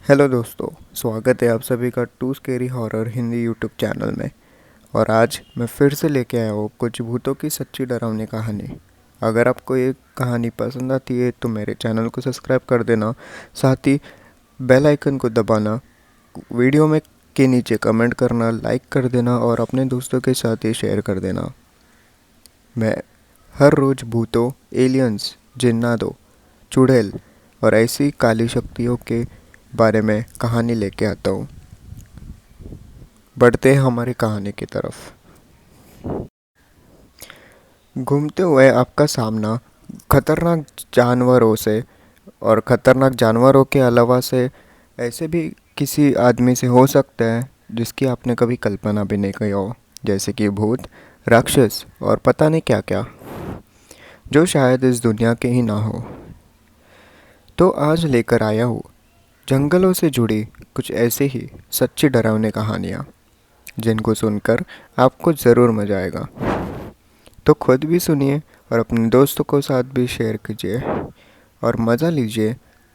Hello दोस्तों, स्वागत है आप सभी का to scary horror Hindi YouTube channel में। और आज मैं फिर से लेके आया हूँ कुछ भूतों की सच्ची डरावनी कहानी। अगर आपको ये कहानी पसंद आती है तो मेरे चैनल को सब्सक्राइब कर देना, साथ ही बेल आइकन को दबाना, वीडियो में के नीचे कमेंट करना, लाइक कर देना और अपने दोस्तों के साथ ही शेयर कर देना। मैं हर रोज़ भूतों, एलियंस, जिन्नातों, चुड़ैल और ऐसी काली शक्तियों के बारे में कहानी लेके आता हूँ। बढ़ते हैं हमारी कहानी की तरफ। घूमते हुए आपका सामना खतरनाक जानवरों से और खतरनाक जानवरों के अलावा से ऐसे भी किसी आदमी से हो सकता है जिसकी आपने कभी कल्पना भी नहीं की हो, जैसे कि भूत, राक्षस और पता नहीं क्या क्या, जो शायद इस दुनिया के ही ना हो। तो आज लेकर आया हूँ जंगलों से जुड़ी कुछ ऐसे ही सच्ची डरावनी कहानियाँ, जिनको सुनकर आपको ज़रूर मज़ा आएगा। तो खुद भी सुनिए और अपने दोस्तों को साथ भी शेयर कीजिए और मज़ा लीजिए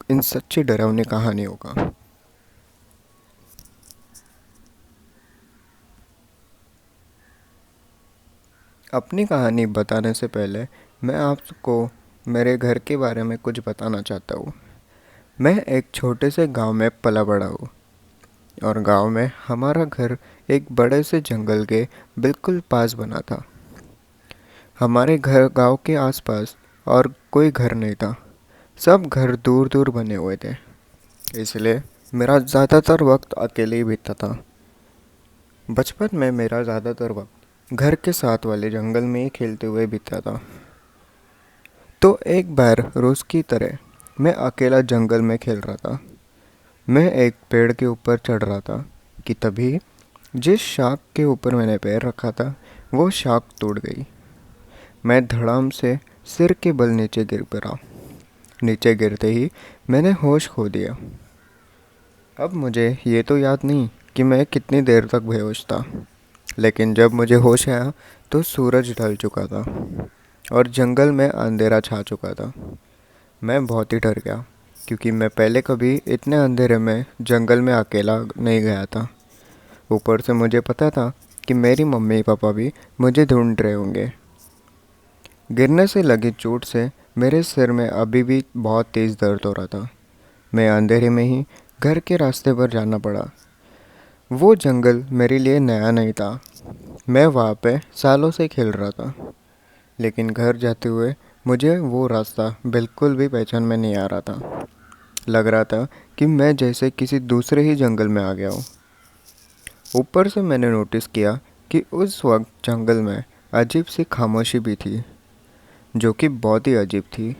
इन सच्ची डरावनी कहानियों का। अपनी कहानी बताने से पहले मैं आपको मेरे घर के बारे में कुछ बताना चाहता हूँ। मैं एक छोटे से गांव में पला बड़ा हूँ और गांव में हमारा घर एक बड़े से जंगल के बिल्कुल पास बना था। हमारे घर गांव के आसपास और कोई घर नहीं था, सब घर दूर दूर बने हुए थे। इसलिए मेरा ज़्यादातर वक्त अकेले ही बीतता था। बचपन में मेरा ज़्यादातर वक्त घर के साथ वाले जंगल में ही खेलते हुए बीतता था। तो एक बार रोज़ की तरह मैं अकेला जंगल में खेल रहा था। मैं एक पेड़ के ऊपर चढ़ रहा था कि तभी जिस शाख के ऊपर मैंने पैर रखा था वो शाख टूट गई। मैं धड़ाम से सिर के बल नीचे गिर पड़ा। नीचे गिरते ही मैंने होश खो दिया। अब मुझे ये तो याद नहीं कि मैं कितनी देर तक बेहोश था, लेकिन जब मुझे होश आया तो सूरज ढल चुका था और जंगल में अंधेरा छा चुका था। मैं बहुत ही डर गया, क्योंकि मैं पहले कभी इतने अंधेरे में जंगल में अकेला नहीं गया था। ऊपर से मुझे पता था कि मेरी मम्मी पापा भी मुझे ढूंढ रहे होंगे। गिरने से लगी चोट से मेरे सिर में अभी भी बहुत तेज़ दर्द हो रहा था। मैं अंधेरे में ही घर के रास्ते पर जाना पड़ा। वो जंगल मेरे लिए नया नहीं था। मैं वहाँ पे सालों से खेल रहा था, लेकिन घर जाते हुए मुझे वो रास्ता बिल्कुल भी पहचान में नहीं आ रहा था। लग रहा था कि मैं जैसे किसी दूसरे ही जंगल में आ गया हूँ। ऊपर से मैंने नोटिस किया कि उस वक्त जंगल में अजीब सी खामोशी भी थी, जो कि बहुत ही अजीब थी,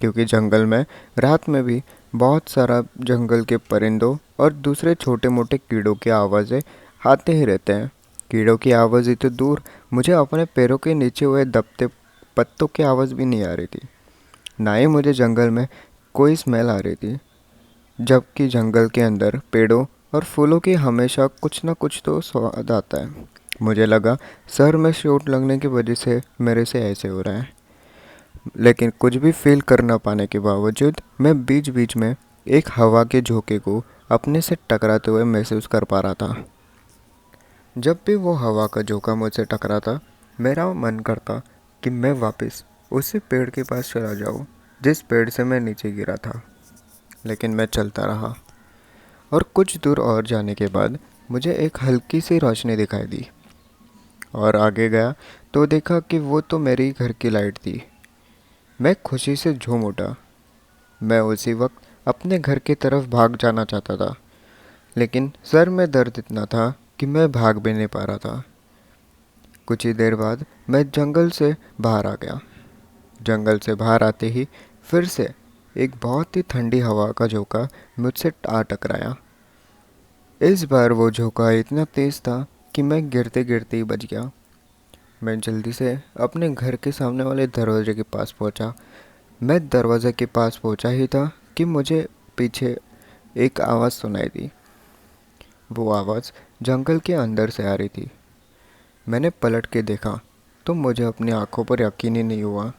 क्योंकि जंगल में रात में भी बहुत सारा जंगल के परिंदों और दूसरे छोटे मोटे कीड़ों की आवाज़ें आते ही रहते हैं। कीड़ों की आवाज़ ही तो दूर, मुझे अपने पैरों के नीचे हुए दबते पत्तों की आवाज़ भी नहीं आ रही थी। ना ही मुझे जंगल में कोई स्मेल आ रही थी, जबकि जंगल के अंदर पेड़ों और फूलों की हमेशा कुछ ना कुछ तो स्वाद आता है। मुझे लगा सर में चोट लगने की वजह से मेरे से ऐसे हो रहा है, लेकिन कुछ भी फील कर ना पाने के बावजूद मैं बीच बीच में एक हवा के झोंके को अपने से टकराते हुए महसूस कर पा रहा था। जब भी वो हवा का झोंका मुझसे टकराता, मेरा मन करता कि मैं वापस उसी पेड़ के पास चला जाऊँ जिस पेड़ से मैं नीचे गिरा था। लेकिन मैं चलता रहा और कुछ दूर और जाने के बाद मुझे एक हल्की सी रोशनी दिखाई दी और आगे गया तो देखा कि वो तो मेरी घर की लाइट थी। मैं खुशी से झूम उठा। मैं उसी वक्त अपने घर की तरफ भाग जाना चाहता था, लेकिन सर में दर्द इतना था कि मैं भाग भी नहीं पा रहा था। कुछ ही देर बाद मैं जंगल से बाहर आ गया। जंगल से बाहर आते ही फिर से एक बहुत ही ठंडी हवा का झोंका मुझसे आ टकराया। इस बार वो झोंका इतना तेज़ था कि मैं गिरते गिरते ही बच गया। मैं जल्दी से अपने घर के सामने वाले दरवाजे के पास पहुंचा। मैं दरवाजे के पास पहुंचा ही था कि मुझे पीछे एक आवाज़ सुनाई दी। वो आवाज़ जंगल के अंदर से आ रही थी। मैंने पलट के देखा तो मुझे अपनी आंखों पर यकीन ही नहीं हुआ।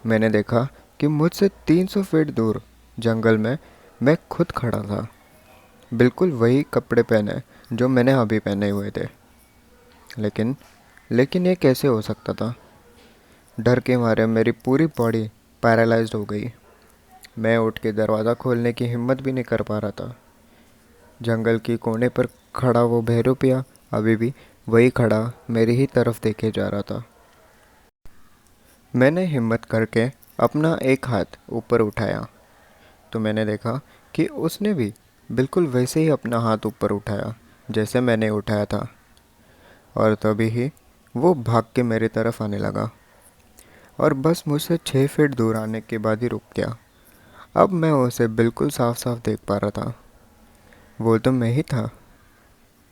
मैंने देखा कि मुझसे 300 फीट दूर जंगल में मैं खुद खड़ा था। बिल्कुल वही कपड़े पहने जो मैंने अभी पहने हुए थे। लेकिन लेकिन ये कैसे हो सकता था? डर के मारे मेरी पूरी बॉडी पैरालाइज्ड हो गई। मैं उठ के दरवाज़ा खोलने की हिम्मत भी नहीं कर पा रहा था। जंगल की कोने पर खड़ा वो बहरूपिया अभी भी वही खड़ा मेरी ही तरफ देखे जा रहा था। मैंने हिम्मत करके अपना एक हाथ ऊपर उठाया तो मैंने देखा कि उसने भी बिल्कुल वैसे ही अपना हाथ ऊपर उठाया जैसे मैंने उठाया था। और तभी ही वो भाग के मेरी तरफ आने लगा और बस मुझसे 6 फीट दूर आने के बाद ही रुक गया। अब मैं उसे बिल्कुल साफ साफ देख पा रहा था। वो तो मैं ही था।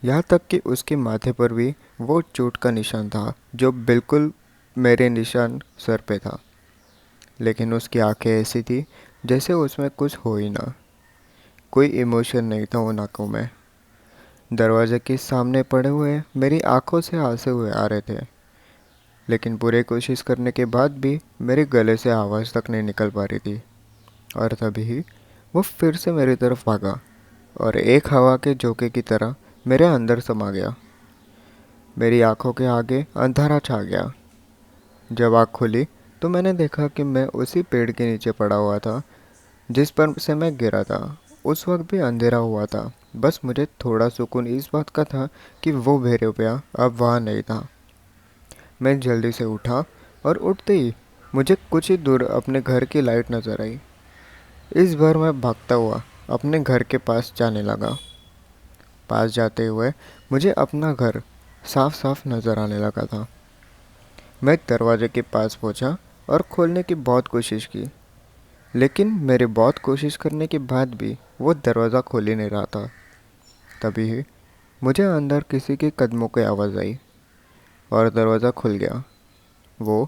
यहाँ तक कि उसके माथे पर भी वो चोट का निशान था जो बिल्कुल मेरे निशान सर पे था। लेकिन उसकी आंखें ऐसी थी जैसे उसमें कुछ हो ही ना। कोई इमोशन नहीं था उन आंखों में। दरवाजे के सामने पड़े हुए मेरी आंखों से आंसू हुए आ रहे थे। लेकिन पूरी कोशिश करने के बाद भी मेरे गले से आवाज़ तक नहीं निकल पा रही थी। और तभी वो फिर से मेरी तरफ भागा और एक हवा के झोंके की तरह मेरे अंदर समा गया। मेरी आंखों के आगे अंधारा छा गया। जब आँख खुली तो मैंने देखा कि मैं उसी पेड़ के नीचे पड़ा हुआ था जिस पर से मैं गिरा था। उस वक्त भी अंधेरा हुआ था। बस मुझे थोड़ा सुकून इस बात का था कि वो भेड़िया अब वहाँ नहीं था। मैं जल्दी से उठा और उठते ही मुझे कुछ ही दूर अपने घर की लाइट नज़र आई। इस बार मैं भागता हुआ अपने घर के पास जाने लगा। पास जाते हुए मुझे अपना घर साफ साफ नज़र आने लगा था। मैं दरवाजे के पास पहुंचा और खोलने की बहुत कोशिश की। लेकिन मेरे बहुत कोशिश करने के बाद भी वो दरवाज़ा खोल ही नहीं रहा था। तभी ही मुझे अंदर किसी के कदमों की आवाज़ आई और दरवाज़ा खुल गया। वो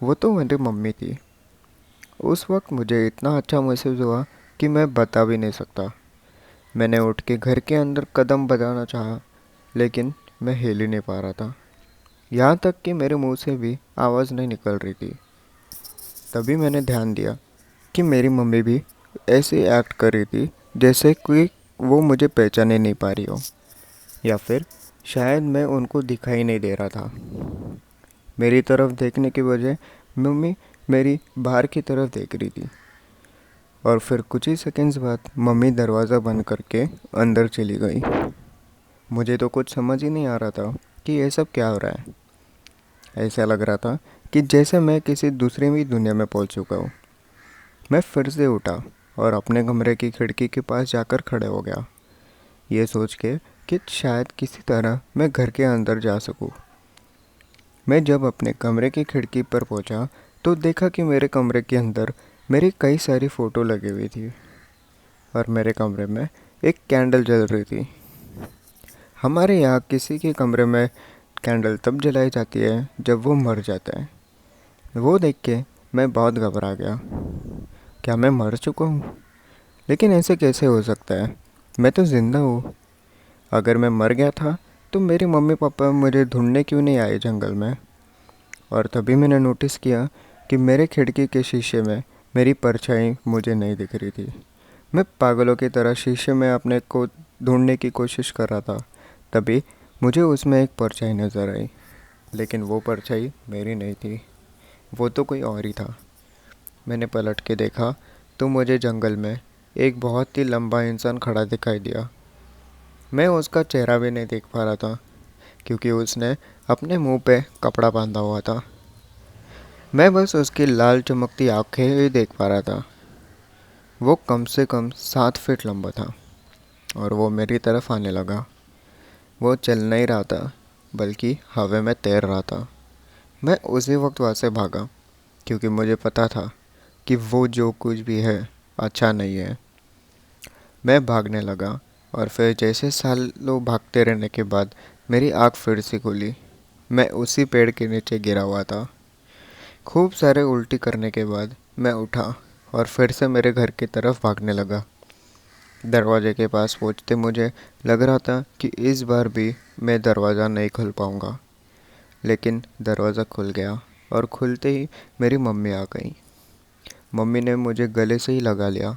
वो तो मेरी मम्मी थी। उस वक्त मुझे इतना अच्छा महसूस हुआ कि मैं बता भी नहीं सकता। मैंने उठ के घर के अंदर कदम बढ़ाना चाहा लेकिन मैं हिल ही नहीं पा रहा था। यहाँ तक कि मेरे मुंह से भी आवाज़ नहीं निकल रही थी। तभी मैंने ध्यान दिया कि मेरी मम्मी भी ऐसे एक्ट कर रही थी जैसे कि वो मुझे पहचाने नहीं पा रही हो, या फिर शायद मैं उनको दिखाई नहीं दे रहा था। मेरी तरफ देखने के बजाय मम्मी मेरी बाहर की तरफ देख रही थी। और फिर कुछ ही सेकंड्स बाद मम्मी दरवाज़ा बंद करके अंदर चली गई। मुझे तो कुछ समझ ही नहीं आ रहा था कि ये सब क्या हो रहा है। ऐसा लग रहा था कि जैसे मैं किसी दूसरी ही दुनिया में पहुंच चुका हूँ। मैं फिर से उठा और अपने कमरे की खिड़की के पास जाकर खड़े हो गया, ये सोच के कि शायद किसी तरह मैं घर के अंदर जा सकूं। मैं जब अपने कमरे की खिड़की पर पहुंचा तो देखा कि मेरे कमरे के अंदर मेरी कई सारी फ़ोटो लगी हुई थी और मेरे कमरे में एक कैंडल जल रही थी। हमारे यहाँ किसी के कमरे में कैंडल तब जलाई जाती है जब वो मर जाता है। वो देख के मैं बहुत घबरा गया। क्या मैं मर चुका हूँ? लेकिन ऐसे कैसे हो सकता है? मैं तो ज़िंदा हूँ। अगर मैं मर गया था तो मेरे मम्मी पापा मुझे ढूंढने क्यों नहीं आए जंगल में? और तभी मैंने नोटिस किया कि मेरे खिड़की के शीशे में मेरी परछाई मुझे नहीं दिख रही थी। मैं पागलों की तरह शीशे में अपने को ढूंढने की कोशिश कर रहा था। तभी मुझे उसमें एक परछाई नज़र आई। लेकिन वो परछाई मेरी नहीं थी, वो तो कोई और ही था। मैंने पलट के देखा तो मुझे जंगल में एक बहुत ही लंबा इंसान खड़ा दिखाई दिया। मैं उसका चेहरा भी नहीं देख पा रहा था क्योंकि उसने अपने मुंह पे कपड़ा बांधा हुआ था। मैं बस उसकी लाल चमकती आंखें ही देख पा रहा था। वो कम से कम 7 फीट लंबा था और वो मेरी तरफ आने लगा। वो चल नहीं रहा था बल्कि हवा में तैर रहा था। मैं उसी वक्त वहाँ से भागा क्योंकि मुझे पता था कि वो जो कुछ भी है अच्छा नहीं है। मैं भागने लगा और फिर जैसे सालों भागते रहने के बाद मेरी आँख फिर से खुली। मैं उसी पेड़ के नीचे गिरा हुआ था। खूब सारे उल्टी करने के बाद मैं उठा और फिर से मेरे घर की तरफ भागने लगा। दरवाजे के पास पहुंचते मुझे लग रहा था कि इस बार भी मैं दरवाज़ा नहीं खोल पाऊंगा। लेकिन दरवाज़ा खुल गया और खुलते ही मेरी मम्मी आ गई। मम्मी ने मुझे गले से ही लगा लिया।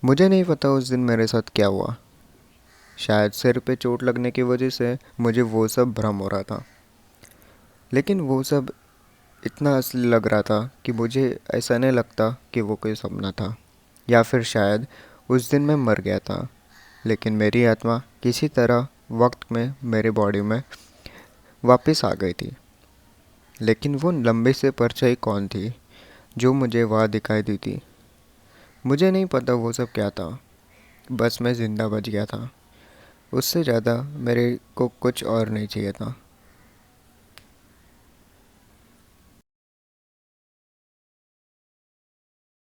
मुझे नहीं पता उस दिन मेरे साथ क्या हुआ। शायद सिर पे चोट लगने की वजह से मुझे वो सब भ्रम हो रहा था, लेकिन वो सब इतना असली लग रहा था कि मुझे ऐसा नहीं लगता कि वो कोई सपना था, या फिर शायद उस दिन मैं मर गया था, लेकिन मेरी आत्मा किसी तरह वक्त में मेरे बॉडी में वापस आ गई थी। लेकिन वो लंबे से परछाई कौन थी जो मुझे वहाँ दिखाई दी थी? मुझे नहीं पता वो सब क्या था, बस मैं ज़िंदा बच गया था। उससे ज़्यादा मेरे को कुछ और नहीं चाहिए था।